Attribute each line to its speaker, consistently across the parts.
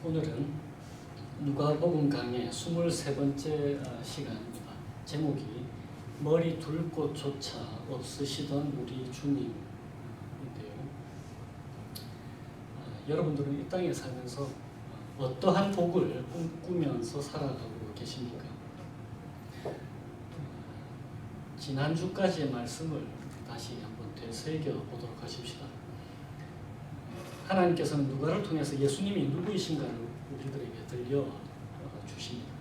Speaker 1: 오늘은 누가복음 강의 23번째 시간입니다. 제목이 머리 둘 곳조차 없으시던 우리 주님인데요. 여러분들은 이 땅에 살면서 어떠한 복을 꿈꾸면서 살아가고 계십니까? 지난주까지의 말씀을 다시 한번 되새겨 보도록 하십시다. 하나님께서는 누가를 통해서 예수님이 누구이신가를 우리들에게 들려주십니다.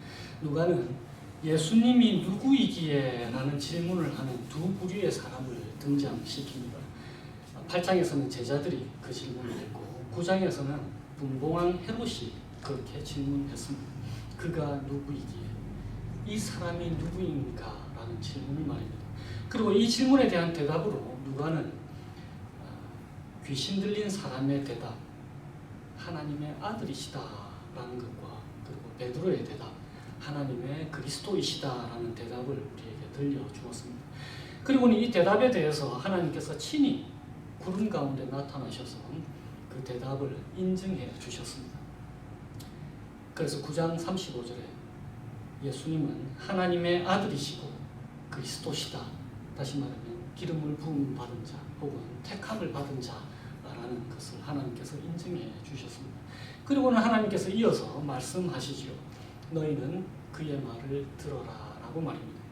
Speaker 1: 누가는 예수님이 누구이기에? 라는 질문을 하는 두 부류의 사람을 등장시킵니다. 8장에서는 제자들이 그 질문을 했고 9장에서는 분봉왕 헤롯이 그렇게 질문했습니다. 그가 누구이기에? 이 사람이 누구인가? 라는 질문을 말입니다. 그리고 이 질문에 대한 대답으로 누가는 귀신 들린 사람의 대답, 하나님의 아들이시다라는 것과 그리고 베드로의 대답, 하나님의 그리스도이시다라는 대답을 우리에게 들려주었습니다. 그리고는 이 대답에 대해서 하나님께서 친히 구름 가운데 나타나셔서 그 대답을 인증해 주셨습니다. 그래서 9장 35절에 예수님은 하나님의 아들이시고 그리스도시다. 다시 말하면 기름을 부음 받은 자 혹은 택함을 받은 자라는 것을 하나님께서 인증해 주셨습니다. 그리고는 하나님께서 이어서 말씀하시지요. 너희는 그의 말을 들어라 라고 말입니다.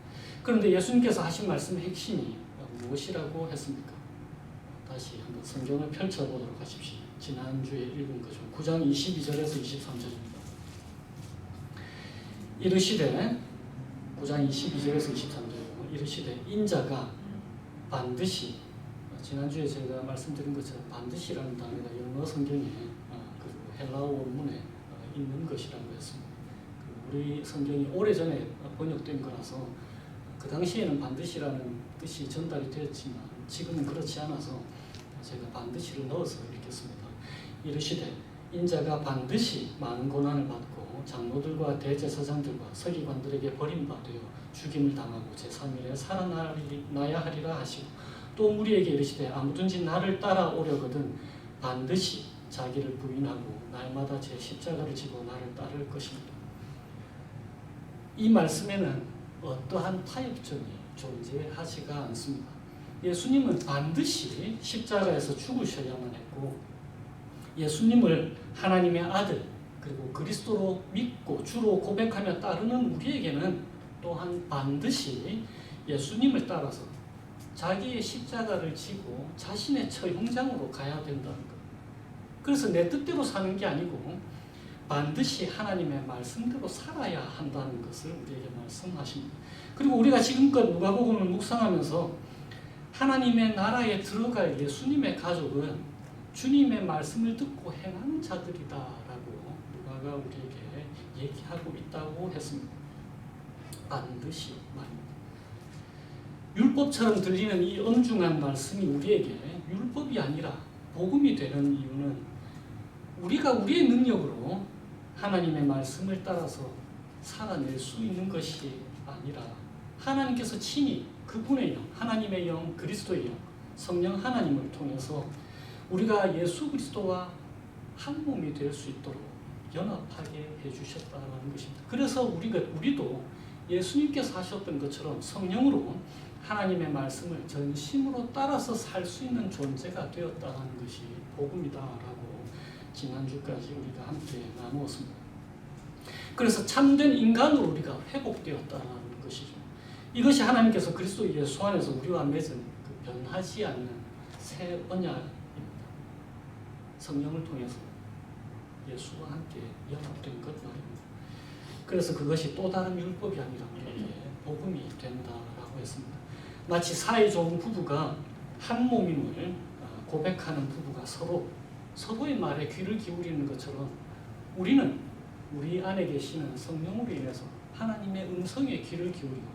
Speaker 1: 그런데 예수님께서 하신 말씀의 핵심이 무엇이라고 했습니까? 다시 한번 성경을 펼쳐보도록 하십시오. 지난주에 읽은 거죠. 9장 22절에서 23절입니다. 이르시되 9장 22절에서 23절 이르시되 인자가 반드시, 지난주에 제가 말씀드린 것처럼 반드시라는 단어가 영어 성경에 그리고 헬라어 원문에 있는 것이라고 했습니다. 우리 성경이 오래전에 번역된 거라서 그 당시에는 반드시라는 뜻이 전달이 되었지만 지금은 그렇지 않아서 제가 반드시를 넣어서 읽겠습니다. 이르시되 인자가 반드시 많은 고난을 받고 장로들과 대제사장들과 서기관들에게 버림받아 죽임을 당하고 제3일에 살아나야 하리라 하시고 또 우리에게 이르시되 아무든지 나를 따라오려거든 반드시 자기를 부인하고 날마다 제 십자가를 지고 나를 따를 것입니다. 이 말씀에는 어떠한 타협점이 존재하지가 않습니다. 예수님은 반드시 십자가에서 죽으셔야만 했고 예수님을 하나님의 아들 그리고 그리스도로 믿고 주로 고백하며 따르는 우리에게는 또한 반드시 예수님을 따라서 자기의 십자가를 지고 자신의 처형장으로 가야 된다는 것. 그래서 내 뜻대로 사는 게 아니고 반드시 하나님의 말씀대로 살아야 한다는 것을 우리에게 말씀하십니다. 그리고 우리가 지금껏 누가복음을 묵상하면서 하나님의 나라에 들어갈 예수님의 가족은 주님의 말씀을 듣고 행하는 자들이다라고 누가가 우리에게 얘기하고 있다고 했습니다. 반드시 말입니다. 율법처럼 들리는 이 엄중한 말씀이 우리에게 율법이 아니라 복음이 되는 이유는 우리가 우리의 능력으로 하나님의 말씀을 따라서 살아낼 수 있는 것이 아니라 하나님께서 친히 그분의 영, 하나님의 영, 그리스도의 영, 성령 하나님을 통해서 우리가 예수 그리스도와 한 몸이 될 수 있도록 연합하게 해주셨다는 것입니다. 그래서 우리도 예수님께서 하셨던 것처럼 성령으로 하나님의 말씀을 전심으로 따라서 살 수 있는 존재가 되었다는 것이 복음이다라고 지난주까지 우리가 함께 나누었습니다. 그래서 참된 인간으로 우리가 회복되었다는 것이죠. 이것이 하나님께서 그리스도 예수 안에서 우리와 맺은 그 변하지 않는 새 언약입니다. 성령을 통해서 예수와 함께 연합된 것 말입니다. 그래서 그것이 또 다른 율법이 아니라 우리에게 복음이 된다라고 했습니다. 마치 사이 좋은 부부가 한 몸임을 고백하는 부부가 서로의 말에 귀를 기울이는 것처럼 우리는 우리 안에 계시는 성령으로 인해서 하나님의 음성에 귀를 기울이고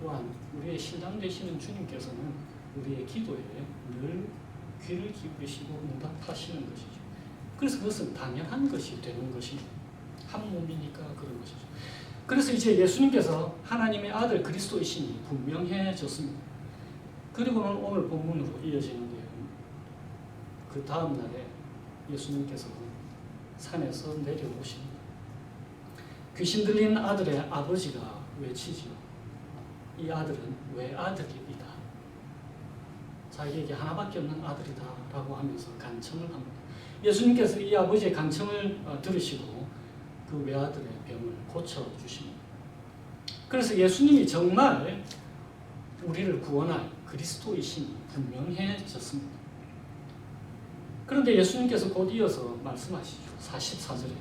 Speaker 1: 또한 우리의 신랑 되시는 주님께서는 우리의 기도에 늘 귀를 기울이시고 응답하시는 것이죠. 그래서 그것은 당연한 것이 되는 것입니다. 한 몸이니까 그런 것이죠. 그래서 이제 예수님께서 하나님의 아들 그리스도이심이 분명해졌습니다. 그리고는 오늘 본문으로 이어지는데요. 그 다음 날에 예수님께서 산에서 내려오십니다. 귀신 들린 아들의 아버지가 외치지요. 이 아들은 외아들이다. 자기에게 하나밖에 없는 아들이다 라고 하면서 간청을 합니다. 예수님께서 이 아버지의 간청을 들으시고 그 외아들의 병을 고쳐주십니다. 그래서 예수님이 정말 우리를 구원할 그리스도이심이 분명해졌습니다. 그런데 예수님께서 곧 이어서 말씀하시죠. 44절에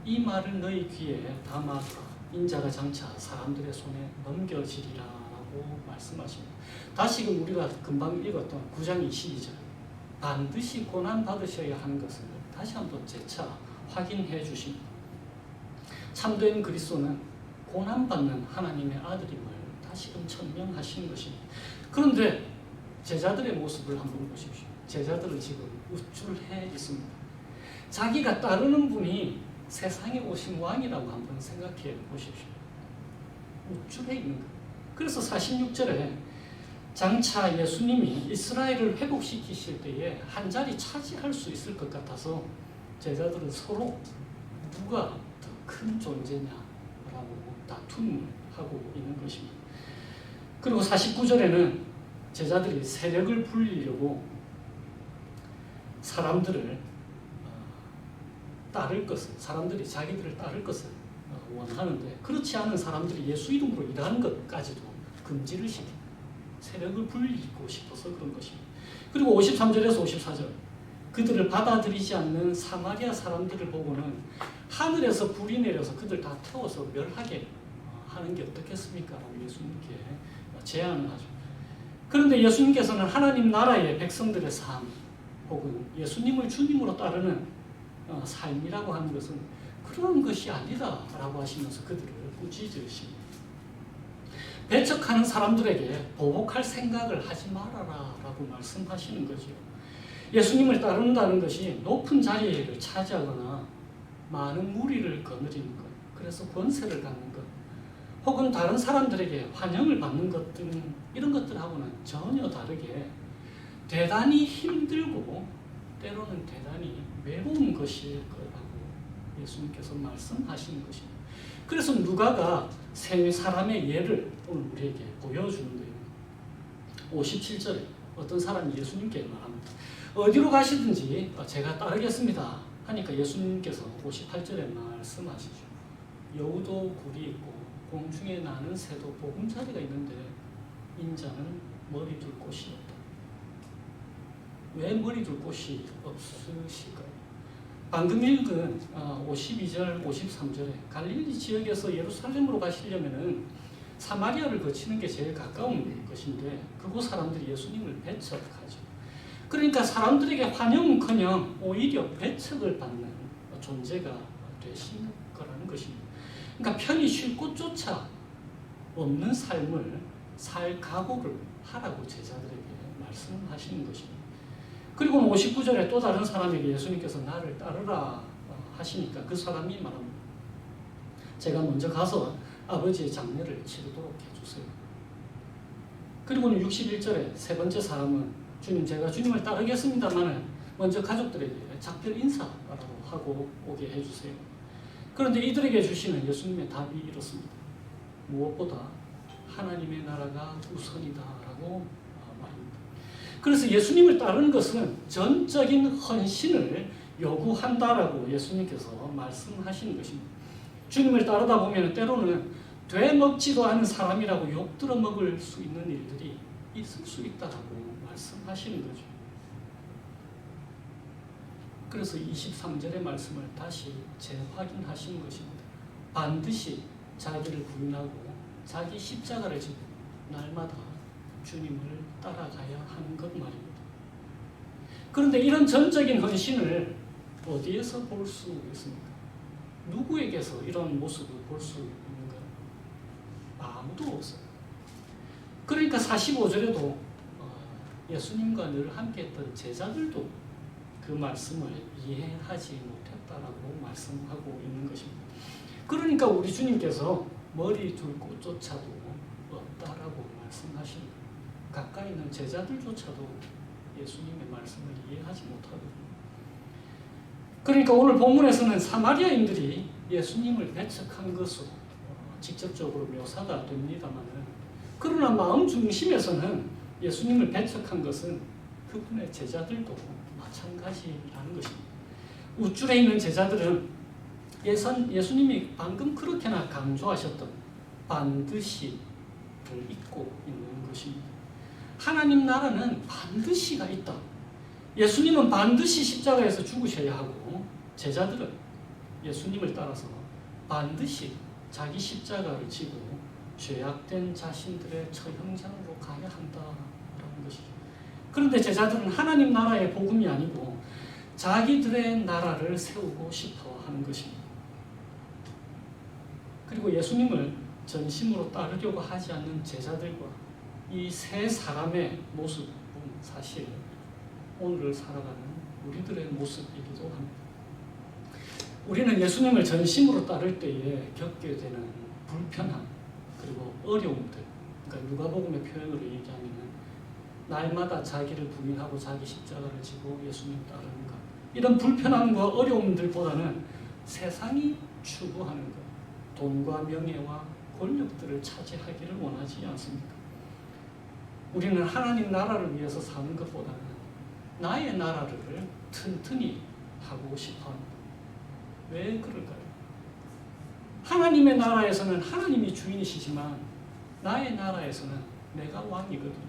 Speaker 1: 이 말을 너희 귀에 담아두라. 인자가 장차 사람들의 손에 넘겨지리라 라고 말씀하십니다. 다시금 우리가 금방 읽었던 9장 22절 반드시 고난받으셔야 하는 것을 다시 한번 재차 확인해 주십니다. 참된 그리스도는 고난받는 하나님의 아들임을 다시금 천명하시는 것입니다. 그런데 제자들의 모습을 한번 보십시오. 제자들은 지금 우쭐해 있습니다. 자기가 따르는 분이 세상에 오신 왕이라고 한번 생각해 보십시오. 우쭐해 있는 거예요. 그래서 46절에 장차 예수님이 이스라엘을 회복시키실 때에 한 자리 차지할 수 있을 것 같아서 제자들은 서로 누가 더 큰 존재냐라고 다툼을 하고 있는 것입니다. 그리고 49절에는 제자들이 세력을 불리려고 사람들이 자기들을 따를 것을 원하는데 그렇지 않은 사람들이 예수 이름으로 일하는 것까지도 금지를 시킵니다. 세력을 불리고 싶어서 그런 것입니다. 그리고 53절에서 54절 그들을 받아들이지 않는 사마리아 사람들을 보고는 하늘에서 불이 내려서 그들 다 태워서 멸하게 하는 게 어떻겠습니까? 라고 예수님께 제안을 하죠. 그런데 예수님께서는 하나님 나라의 백성들의 삶 혹은 예수님을 주님으로 따르는 삶이라고 하는 것은 그런 것이 아니다 라고 하시면서 그들을 꾸짖으십니다. 배척하는 사람들에게 보복할 생각을 하지 말아라 라고 말씀하시는 거죠. 예수님을 따른다는 것이 높은 자리를 차지하거나 많은 무리를 거느리는 것, 그래서 권세를 갖는 것, 혹은 다른 사람들에게 환영을 받는 것들은 이런 것들하고는 전혀 다르게 대단히 힘들고 때로는 대단히 외로운 것일 거라고 예수님께서 말씀하시는 것입니다. 그래서 누가가 세 사람의 예를 오늘 우리에게 보여주는데요. 57절에 어떤 사람이 예수님께 말합니다. 어디로 가시든지 제가 따르겠습니다 하니까 예수님께서 58절에 말씀하시죠. 여우도 굴이 있고 공중에 나는 새도 보금자리가 있는데 인자는 머리 둘 곳이 없다. 왜 머리 둘 곳이 없으실까요? 방금 읽은 52절, 53절에 갈릴리 지역에서 예루살렘으로 가시려면은 사마리아를 거치는 게 제일 가까운 것인데 그곳 사람들이 예수님을 배척하죠. 그러니까 사람들에게 환영은커녕 오히려 배척을 받는 존재가 되신 거라는 것입니다. 그러니까 편히 쉴 곳조차 없는 삶을 살 각오를 하라고 제자들에게 말씀하시는 것입니다. 그리고 59절에 또 다른 사람에게 예수님께서 나를 따르라 하시니까 그 사람이 말합니다. 제가 먼저 가서 아버지의 장례를 치르도록 해주세요. 그리고는 61절에 세 번째 사람은 주님 제가 주님을 따르겠습니다만 먼저 가족들에게 작별 인사라고 하고 오게 해주세요. 그런데 이들에게 주시는 예수님의 답이 이렇습니다. 무엇보다 하나님의 나라가 우선이다 라고 말합니다. 그래서 예수님을 따르는 것은 전적인 헌신을 요구한다라고 예수님께서 말씀하시는 것입니다. 주님을 따르다 보면 때로는 되먹지도 않은 사람이라고 욕들어 먹을 수 있는 일들이 있을 수 있다라고 말씀하시는 거죠. 그래서 23절의 말씀을 다시 재확인하시는 것입니다. 반드시 자기를 부인하고 자기 십자가를 지고 날마다 주님을 따라가야 하는 것 말입니다. 그런데 이런 전적인 헌신을 어디에서 볼 수 있습니까? 누구에게서 이런 모습을 볼 수 있는가? 아무도 없어요. 그러니까 45절에도 예수님과 늘 함께했던 제자들도 그 말씀을 이해하지 못했다라고 말씀하고 있는 것입니다. 그러니까 우리 주님께서 머리 둘 곳조차도 없다라고 말씀하십니다. 가까이 있는 제자들조차도 예수님의 말씀을 이해하지 못하거든요. 그러니까 오늘 본문에서는 사마리아인들이 예수님을 배척한 것으로 직접적으로 묘사가 됩니다만은, 그러나 마음 중심에서는 예수님을 배척한 것은 그분의 제자들도 마찬가지라는 것입니다. 우쭐에 있는 제자들은 예수님이 방금 그렇게나 강조하셨던 반드시를 잊고 있는 것입니다. 하나님 나라는 반드시가 있다. 예수님은 반드시 십자가에서 죽으셔야 하고, 제자들은 예수님을 따라서 반드시 자기 십자가를 지고 죄악된 자신들의 처형장으로 가야 한다라는 것이죠. 그런데 제자들은 하나님 나라의 복음이 아니고 자기들의 나라를 세우고 싶어 하는 것입니다. 그리고 예수님을 전심으로 따르려고 하지 않는 제자들과 이 세 사람의 모습은 사실 오늘을 살아가는 우리들의 모습이기도 합니다. 우리는 예수님을 전심으로 따를 때에 겪게 되는 불편함, 그리고 어려움들, 그러니까 누가복음의 표현으로 얘기하면 날마다 자기를 부인하고 자기 십자가를 지고 예수님 따르는 것, 이런 불편함과 어려움들보다는 세상이 추구하는 것, 돈과 명예와 권력들을 차지하기를 원하지 않습니다. 우리는 하나님 나라를 위해서 사는 것보다는 나의 나라를 튼튼히 하고 싶어 합니다. 왜 그럴까요? 하나님의 나라에서는 하나님이 주인이시지만 나의 나라에서는 내가 왕이거든요.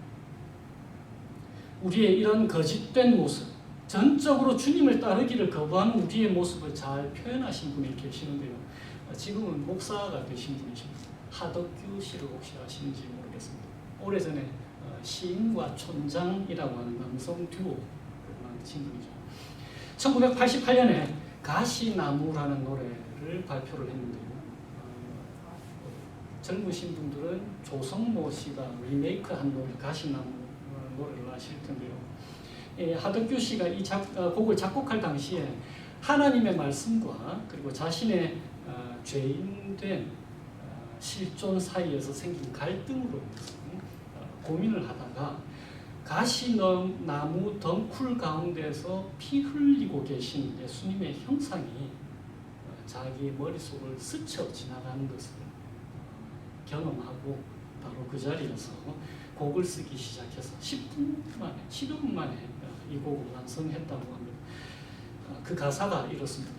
Speaker 1: 우리의 이런 거짓된 모습, 전적으로 주님을 따르기를 거부하는 우리의 모습을 잘 표현하신 분이 계시는데요. 지금은 목사가 되신 분이십니다. 하덕규 씨를 혹시 아시는지 모르겠습니다. 오래전에 시인과 촌장이라고 하는 남성 듀오를 만드신 분이죠. 1988년에 가시나무라는 노래를 발표를 했는데요. 젊으신 분들은 조성모 씨가 리메이크한 노래 가시나무 노래를 아실 텐데요. 하덕규 씨가 이 곡을 작곡할 당시에 하나님의 말씀과 그리고 자신의 죄인된 실존 사이에서 생긴 갈등으로 인해서 고민을 하다가 가시나무 덩쿨 가운데서 피 흘리고 계신 예수님의 형상이 자기 머릿속을 스쳐 지나가는 것을 경험하고 바로 그 자리에서 곡을 쓰기 시작해서 10여 분 만에 이 곡을 완성했다고 합니다. 그 가사가 이렇습니다.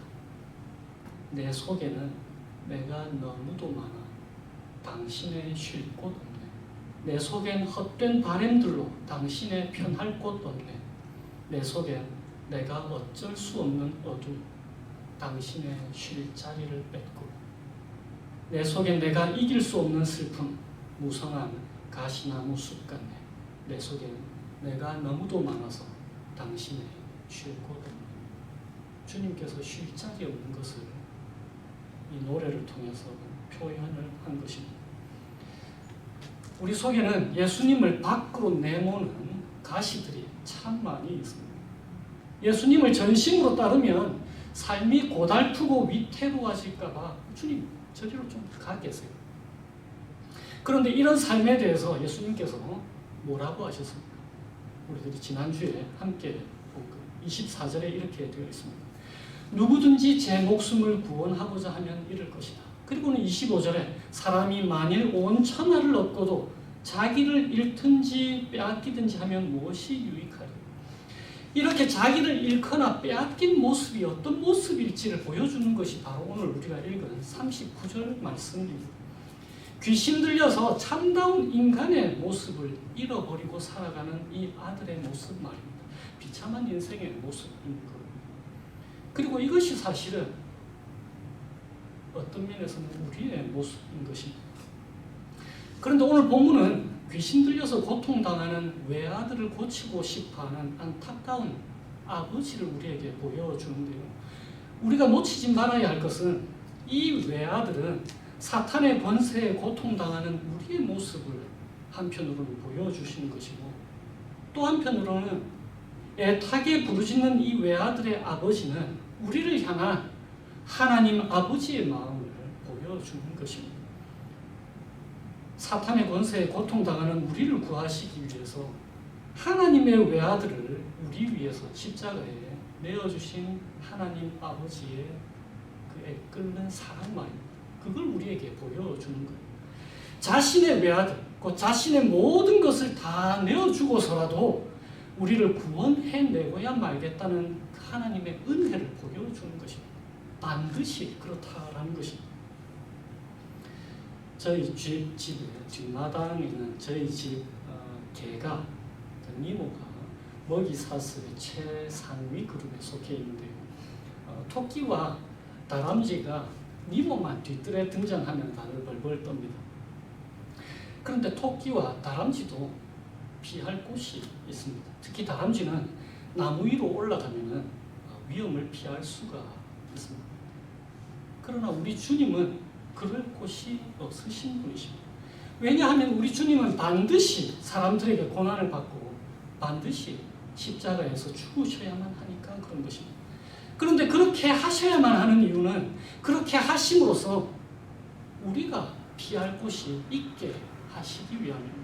Speaker 1: 내 속에는 내가 너무도 많아 당신의 쉴 곳 없네. 내 속엔 헛된 바램들로 당신의 편할 곳 없네. 내 속엔 내가 어쩔 수 없는 어둠, 당신의 쉴 자리를 뺏고, 내 속엔 내가 이길 수 없는 슬픔, 무성한 가시나무 숲 같네. 내 속엔 내가 너무도 많아서 당신의 쉴 곳 없네. 주님께서 쉴 자리 없는 것을 이 노래를 통해서 표현을 한 것입니다. 우리 속에는 예수님을 밖으로 내모는 가시들이 참 많이 있습니다. 예수님을 전심으로 따르면 삶이 고달프고 위태로워질까 봐 주님 저리로 좀 가 계세요. 그런데 이런 삶에 대해서 예수님께서 뭐라고 하셨습니까? 우리들이 지난주에 함께 본 24절에 이렇게 되어 있습니다. 누구든지 제 목숨을 구원하고자 하면 잃을 것이다. 그리고는 25절에 사람이 만일 온 천하를 얻고도 자기를 잃든지 빼앗기든지 하면 무엇이 유익하리? 이렇게 자기를 잃거나 빼앗긴 모습이 어떤 모습일지를 보여주는 것이 바로 오늘 우리가 읽은 39절 말씀입니다. 귀신 들려서 참다운 인간의 모습을 잃어버리고 살아가는 이 아들의 모습 말입니다. 비참한 인생의 모습인 것. 그리고 이것이 사실은 어떤 면에서는 우리의 모습인 것입니다. 그런데 오늘 본문은 귀신 들려서 고통당하는 외아들을 고치고 싶어하는 안타까운 아버지를 우리에게 보여주는데요. 우리가 놓치지 말아야 할 것은 이 외아들은 사탄의 권세에 고통당하는 우리의 모습을 한편으로는 보여주시는 것이고, 또 한편으로는 애타게 부르짖는 이 외아들의 아버지는 우리를 향한 하나님 아버지의 마음을 보여주는 것입니다. 사탄의 권세에 고통당하는 우리를 구하시기 위해서 하나님의 외아들을 우리 위해서 십자가에 내어주신 하나님 아버지의 그 애끓는 사랑 말입니다. 그걸 우리에게 보여주는 거예요. 자신의 외아들, 그 자신의 모든 것을 다 내어주고서라도 우리를 구원해내고야 말겠다는 하나님의 은혜를 보여주는 것입니다. 반드시 그렇다라는 것입니다. 저희 집에 뒷마당에는 저희 집 개가, 니모가 먹이 사슬의 최상위 그룹에 속해 있는데요. 토끼와 다람쥐가 니모만 뒤뜰에 등장하면 다들 벌벌 떱니다. 그런데 토끼와 다람쥐도 피할 곳이 있습니다. 특히 다람쥐는 나무 위로 올라가면 위험을 피할 수가 있습니다. 그러나 우리 주님은 그럴 곳이 없으신 분이십니다. 왜냐하면 우리 주님은 반드시 사람들에게 고난을 받고 반드시 십자가에서 죽으셔야만 하니까 그런 것입니다. 그런데 그렇게 하셔야만 하는 이유는 그렇게 하심으로써 우리가 피할 곳이 있게 하시기 위함입니다.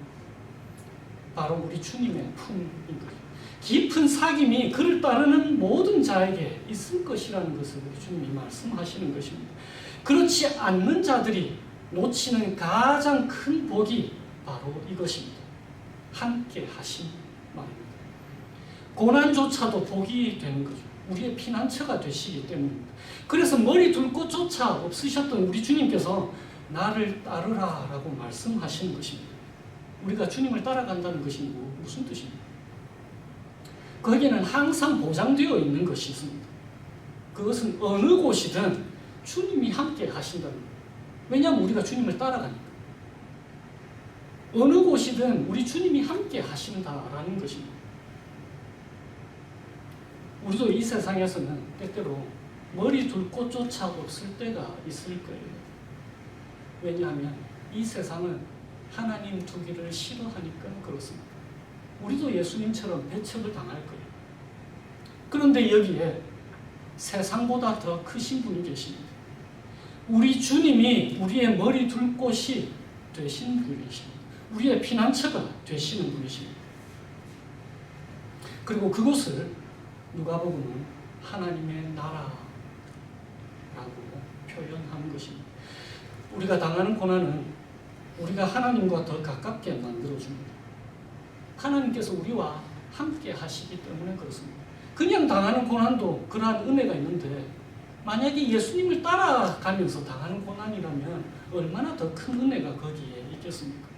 Speaker 1: 바로 우리 주님의 품인 거죠. 깊은 사귐이 그를 따르는 모든 자에게 있을 것이라는 것을 우리 주님이 말씀하시는 것입니다. 그렇지 않는 자들이 놓치는 가장 큰 복이 바로 이것입니다. 함께 하심 말입니다. 고난조차도 복이 되는 거죠. 우리의 피난처가 되시기 때문입니다. 그래서 머리 둘 곳조차 없으셨던 우리 주님께서 나를 따르라 라고 말씀하시는 것입니다. 우리가 주님을 따라간다는 것이 무슨 뜻입니까? 거기에는 항상 보장되어 있는 것이 있습니다. 그것은 어느 곳이든 주님이 함께 하신다는 거예요. 왜냐하면 우리가 주님을 따라가니까. 어느 곳이든 우리 주님이 함께 하신다라는 것입니다. 우리도 이 세상에서는 때때로 머리 둘 곳조차 없을 때가 있을 거예요. 왜냐하면 이 세상은 하나님 두기를 싫어하니까 그렇습니다. 우리도 예수님처럼 배척을 당할 거예요. 그런데 여기에 세상보다 더 크신 분이 계십니다. 우리 주님이 우리의 머리 둘 곳이 되시는 분이십니다. 우리의 피난처가 되시는 분이십니다. 그리고 그곳을 누가복음은 하나님의 나라라고 표현하는 것입니다. 우리가 당하는 고난은 우리가 하나님과 더 가깝게 만들어줍니다. 하나님께서 우리와 함께 하시기 때문에 그렇습니다. 그냥 당하는 고난도 그러한 은혜가 있는데 만약에 예수님을 따라가면서 당하는 고난이라면 얼마나 더 큰 은혜가 거기에 있겠습니까?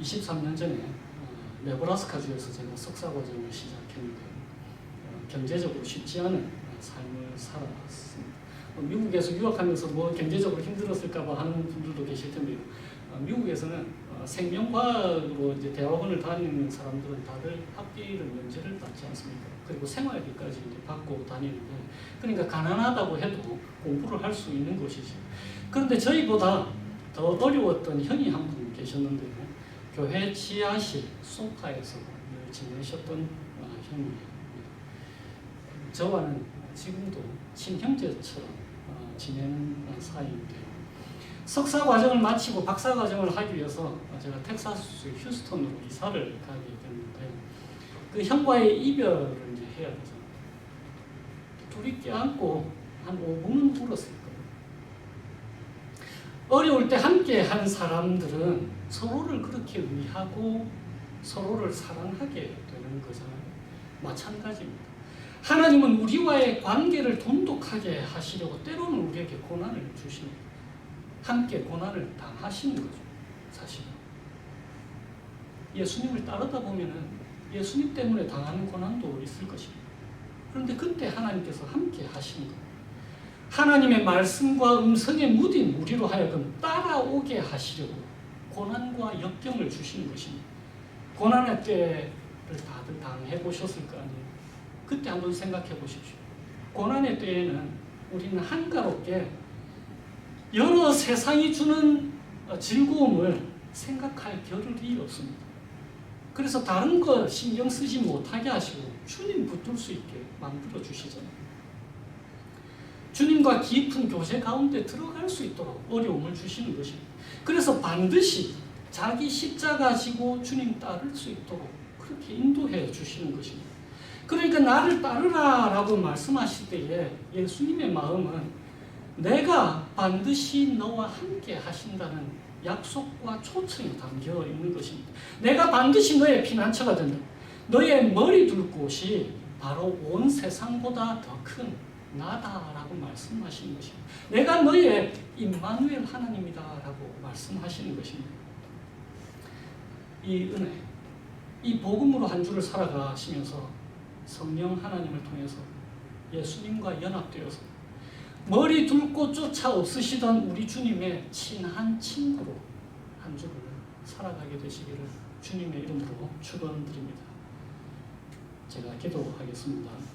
Speaker 1: 23년 전에 네브라스카주에서 제가 석사과정을 시작했는데 경제적으로 쉽지 않은 삶을 살아왔습니다. 미국에서 유학하면서 뭐 경제적으로 힘들었을까 봐 하는 분들도 계실 텐데요. 미국에서는 생명과학으로 이제 대학원을 다니는 사람들은 다들 학비를 면제를 받지 않습니까? 그리고 생활비까지 이제 받고 다니는데, 그러니까 가난하다고 해도 공부를 할 수 있는 것이죠. 그런데 저희보다 더 어려웠던 형이 한 분 계셨는데요. 교회 지하실 소파에서 지내셨던 형이에요. 저와는 지금도 친형제처럼 지내는 사이인데요. 석사 과정을 마치고 박사 과정을 하기 위해서 제가 텍사스 휴스턴으로 이사를 가게 됐는데 그 형과의 이별을 이제 해야 되잖아요. 둘이 껴안고 한 5분은 울었을 거예요. 어려울 때 함께 한 사람들은 서로를 그렇게 위하고 서로를 사랑하게 되는 거잖아요. 마찬가지입니다. 하나님은 우리와의 관계를 돈독하게 하시려고 때로는 우리에게 고난을 주십니다. 함께 고난을 당하시는 거죠. 사실은 예수님을 따르다 보면은 예수님 때문에 당하는 고난도 있을 것입니다. 그런데 그때 하나님께서 함께 하시는 거예요. 하나님의 말씀과 음성에 묻인 우리로 하여금 따라오게 하시려고 고난과 역경을 주시는 것입니다. 고난의 때를 다들 당해 보셨을 거 아니에요. 그때 한번 생각해 보십시오. 고난의 때에는 우리는 한가롭게 여러 세상이 주는 즐거움을 생각할 겨를이 없습니다. 그래서 다른 거 신경 쓰지 못하게 하시고 주님 붙들 수 있게 만들어 주시잖아요. 주님과 깊은 교제 가운데 들어갈 수 있도록 어려움을 주시는 것입니다. 그래서 반드시 자기 십자가 지고 주님 따를 수 있도록 그렇게 인도해 주시는 것입니다. 그러니까 나를 따르라 라고 말씀하실 때에 예수님의 마음은 내가 반드시 너와 함께 하신다는 약속과 초청이 담겨 있는 것입니다. 내가 반드시 너의 피난처가 된다. 너의 머리 둘 곳이 바로 온 세상보다 더 큰 나다라고 말씀하시는 것입니다. 내가 너의 임마누엘 하나님이다라고 말씀하시는 것입니다. 이 은혜, 이 복음으로 한 주를 살아가시면서 성령 하나님을 통해서 예수님과 연합되어서 머리 둘 곳조차 없으시던 우리 주님의 친한 친구로 한 주를 살아가게 되시기를 주님의 이름으로 축원드립니다. 제가 기도하겠습니다.